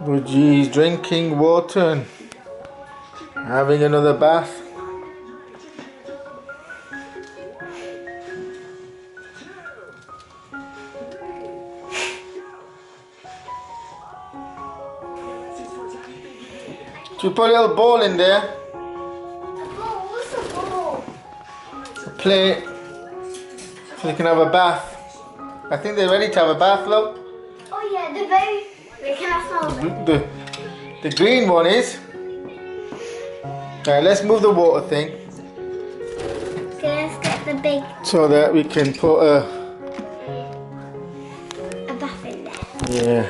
Budgie's drinking water and having another bath. Should we put a little bowl in there? A bowl? What's a bowl? A plate. So you can have a bath. I think they're ready to have a bath, look. Oh yeah, they're very... Wait, can I smell them? The green one is. Alright, let's move the water thing. Okay, let's get the big... So that we can put a bath in there. yeah.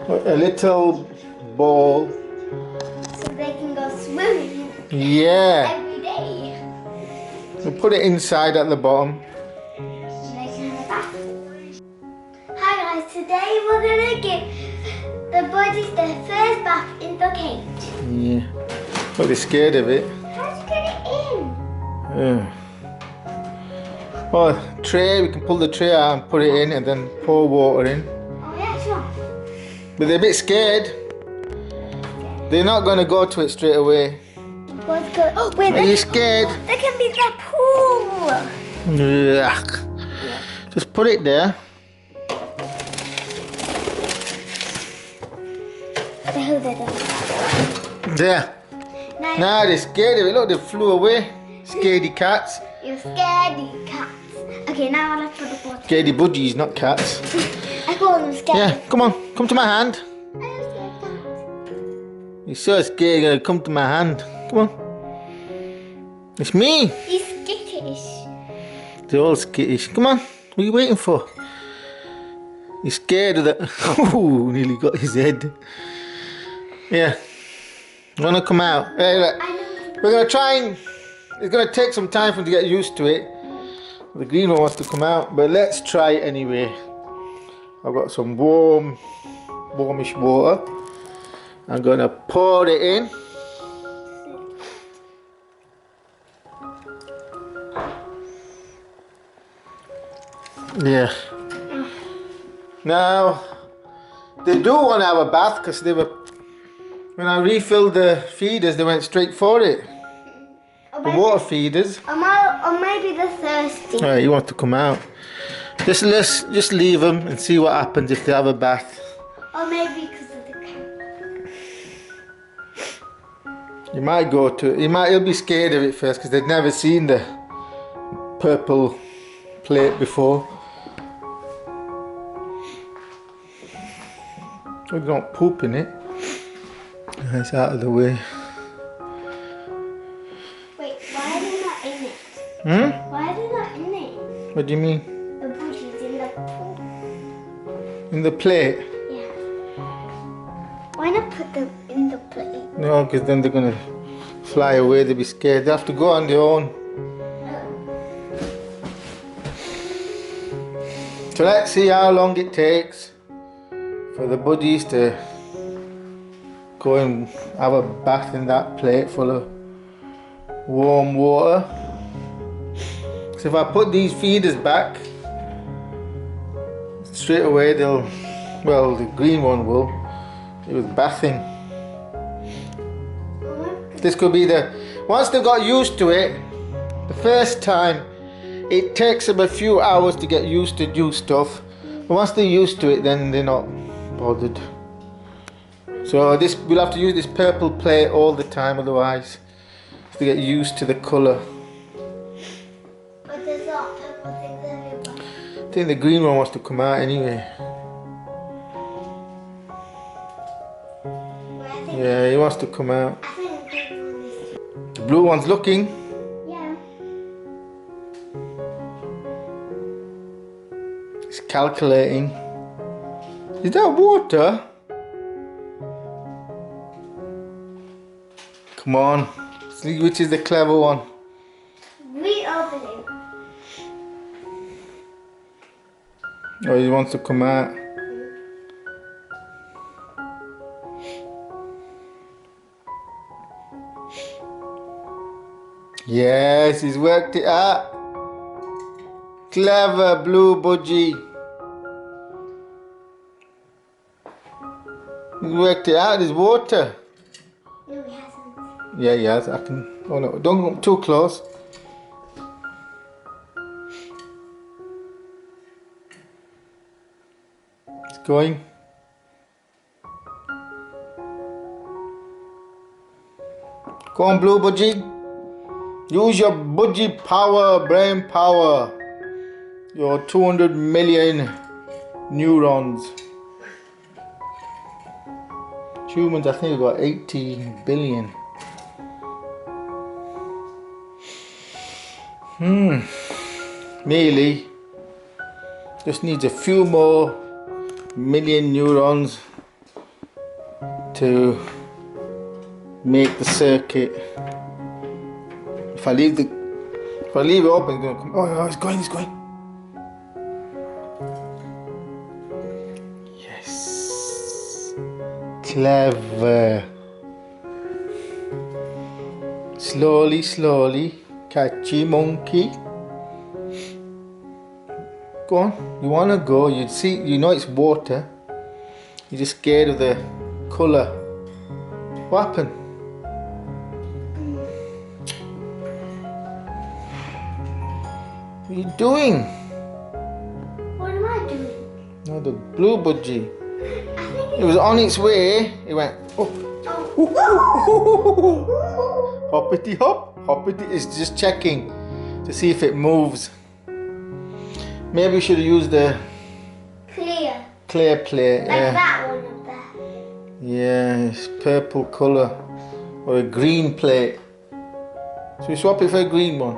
Put a little bowl. So they can go swimming Yeah. every day. We'll put it inside at the bottom. And they can have a bath. Hi guys, today we're gonna give the Budgies their first bath in the cage. Yeah. But they're scared of it. How'd you get it in? Oh, tray, we can pull the tray out and put it in and then pour water in. Oh yeah, sure. But they're a bit scared. They're not going to go to it straight away. What's good? Oh wait, Are you scared? There can be the pool. Yuck. Just put it there. There. Nice. Now they're scared of it. Look, they flew away. Scaredy cats. You're scaredy cats. Okay, now I'll have to put the water. Scaredy budgies, not cats. I call them scaredy. Yeah, come on. Come to my hand. I'm scared cats. You're so scared, you're gonna come to my hand. Come on. It's me. He's skittish. They're all skittish. Come on. What are you waiting for? You're scared of that. Oh, nearly got his head. Yeah. You wanna come out? Hey, look. We're gonna try and... It's gonna take some time for him to get used to it. The green one wants to come out, but let's try it anyway. I've got some warmish water. I'm gonna pour it in. Yeah. Now, they do want to have a bath because they were... When I refilled the feeders, they went straight for it. The water feeders. Or maybe they're thirsty. Alright, you want to come out. Just leave them and see what happens if they have a bath. Or maybe because of the camera. You might go to it. He'll be scared of it first because they've never seen the purple plate before. We don't poop in it. It's out of the way. Wait, why are they not in it? Hmm? Why are they not in it? What do you mean? The Budgies in the pool. In the plate? Yeah. Why not put them in the plate? No, because then they're going to fly away. They'll be scared. They have to go on their own. So let's see how long it takes for the Budgies to go and have a bath in that plate full of warm water. So if I put these feeders back, straight away they'll, well, the green one will, it was bathing. This could be once they got used to it, the first time, it takes them a few hours to get used to new stuff. But once they're used to it, then they're not bothered. So we'll have to use this purple plate all the time, otherwise to get used to the colour. But there's not purple things everywhere. I think the green one wants to come out anyway. Yeah, he wants to come out. I think the green one is... The blue one's looking. Yeah. It's calculating. Is that water? Come on. See which is the clever one. Reopen it. Oh, he wants to come out. Yes, he's worked it out. Clever blue Budgie. You worked it out, there's water. No, he hasn't. Yeah, yes, I can. Oh no, don't go too close. It's going. Go on, Blue Budgie. Use your Budgie power, brain power. Your 200 million neurons. Humans, I think we've got 18 billion. Nearly. Just needs a few more million neurons to make the circuit. If I leave it open, it's gonna come. Oh, it's going, it's going. Yes. Clever. Slowly, slowly. Catchy monkey. Go on. You wanna go? You see, you know it's water. You're just scared of the colour. What happened? What are you doing? What am I doing? No, the blue budgie. It was on its way. It went up. Oh. Hoppity hop. Hoppity. It's just checking to see if it moves. Maybe we should have used the clear plate. Like that one up there. Yeah, it's purple colour. Or a green plate. So we swap it for a green one.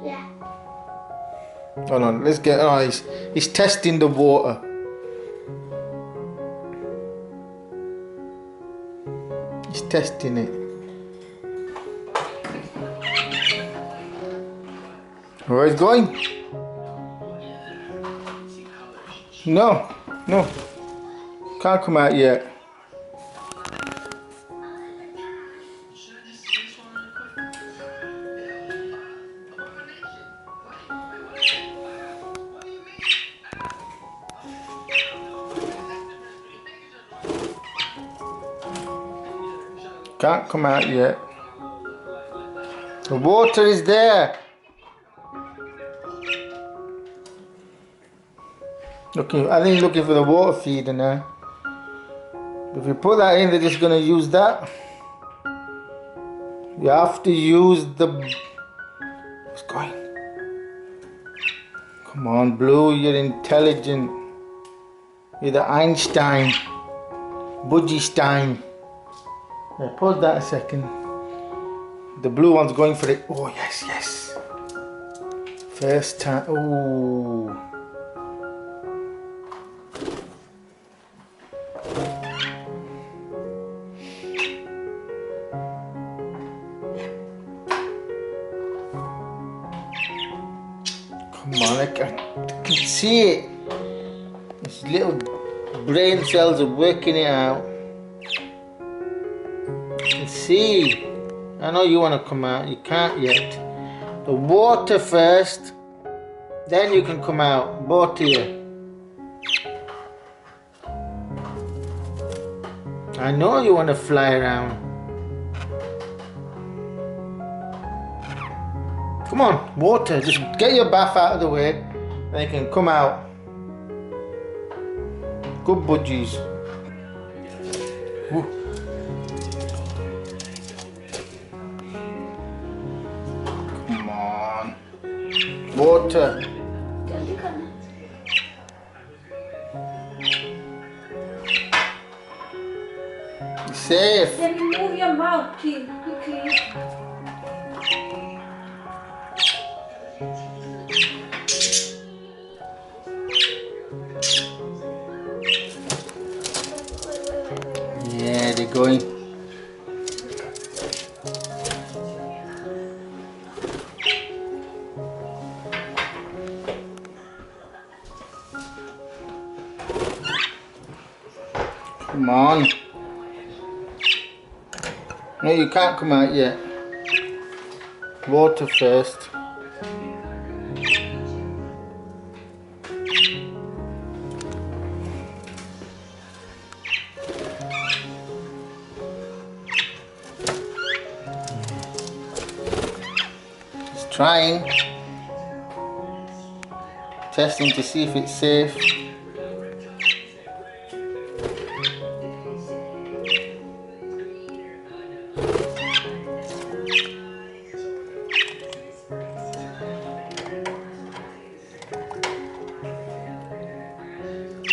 Yeah. Hold on, let's get. Oh, he's testing the water. He's testing it. Where is going? No, no, can't come out yet. Can't come out yet. The water is there. Looking, I think he's looking for the water feeder now. If you put that in, they're just gonna use that. You have to use the. What's going? Come on, Blue, you're intelligent. You're the Einstein. Budgie Stein. Yeah, pause that a second. The blue one's going for it. Oh, yes, yes. First time. Oh. Come on, I can see it. These little brain cells are working it out. See, I know you want to come out, you can't yet. The water first, then you can come out, both of you. I know you want to fly around. Come on, water, just get your bath out of the way, then you can come out. Good budgies. Woo. Water. Safe. Then move your mouth, please, quickly. Yeah, they're going. Come on. No, you can't come out yet. Water first. trying. Testing to see if it's safe.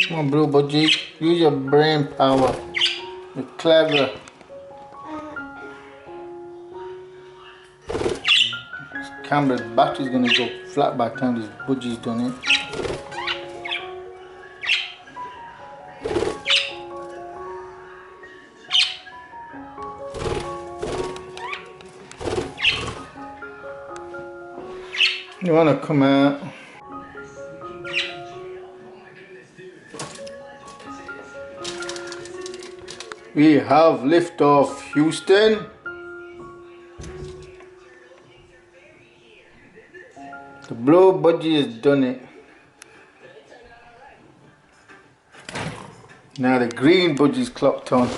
Come on, bro, Budgie. Use your brain power. You're clever. This camera's battery's gonna go flat by the time this Budgie's done it. You wanna come out? We have liftoff, Houston. The blue Budgie has done it. Now the green Budgie's clocked on.